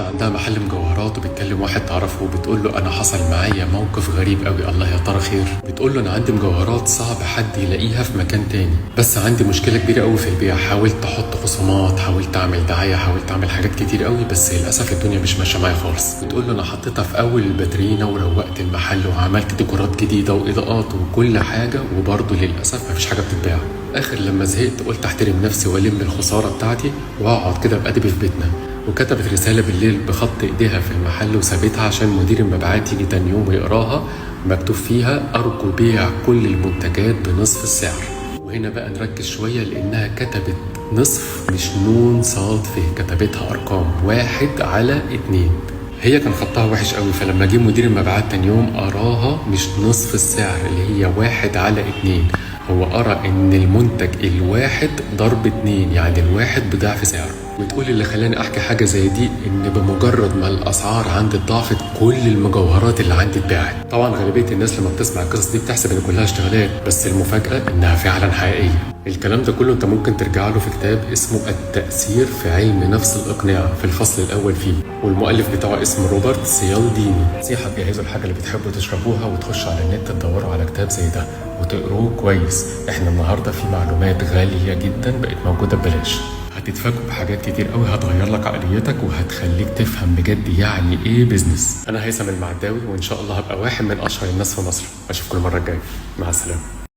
عندها محل مجوهرات وبتكلم واحد تعرفه وبتقول له انا حصل معايا موقف غريب قوي. الله، يا ترى خير؟ بتقول له انا عندي مجوهرات صعب حد يلاقيها في مكان تاني، بس عندي مشكله كبيره قوي في البيع. حاولت احط خصومات، حاولت اعمل دعايه، حاولت اعمل حاجات كتير قوي، بس للاسف الدنيا مش ماشيه معايا خالص. بتقول له انا حطيتها في اول الباترينا وروقت المحل وعملت ديكورات جديده واضاءات وكل حاجه، وبرضه للاسف مفيش حاجه بتتباع. اخر لما زهقت قلت احترم نفسي والم الخساره بتاعتي واقعد كده بأدبي في بيتنا، وكتبت رسالة بالليل بخط ايديها في المحل وسابتها عشان مدير المبيعات يجي تاني يوم ويقراها. مكتوب فيها أرجو بيع كل المنتجات بنصف السعر. وهنا بقى نركز شوية لأنها كتبت نصف مش نون صاد فيه، كتبتها أرقام 1/2. هي كان خطها وحش قوي، فلما جه مدير المبيعات تاني يوم قراها مش نصف السعر اللي هي 1/2. هو قرأ إن المنتج الواحد ضرب 2، يعني الواحد بضعف سعره. وتقول اللي خلاني أحكي حاجة زي دي إن بمجرد ما الأسعار عندي اتضاعفت كل المجوهرات اللي عندي اتباعت. طبعا غالبية الناس لما بتسمع القصص دي بتحسب إن كلها اشتغالات، بس المفاجأة إنها فعلا حقيقية. الكلام ده كله أنت ممكن ترجع له في كتاب اسمه التأثير في علم نفس الإقناع في الفصل الأول فيه، والمؤلف بتاعه اسمه روبرت سيالديني. نصيحة تجهزوا الحاجة اللي بتحبوا تشربوها وتخشوا على النت تدوروا على كتاب زي ده وتقروه كويس. احنا النهارده في معلومات غالية جدا بقت موجودة ببلاش، هتتفاجئوا بحاجات كتير قوي هتغير لك عقليتك وهتخليك تفهم بجد يعني ايه بيزنس. انا هيثم المعداوي، وان شاء الله هبقى واحد من اشهر الناس في مصر. اشوفكم المرة الجاية، مع السلامة.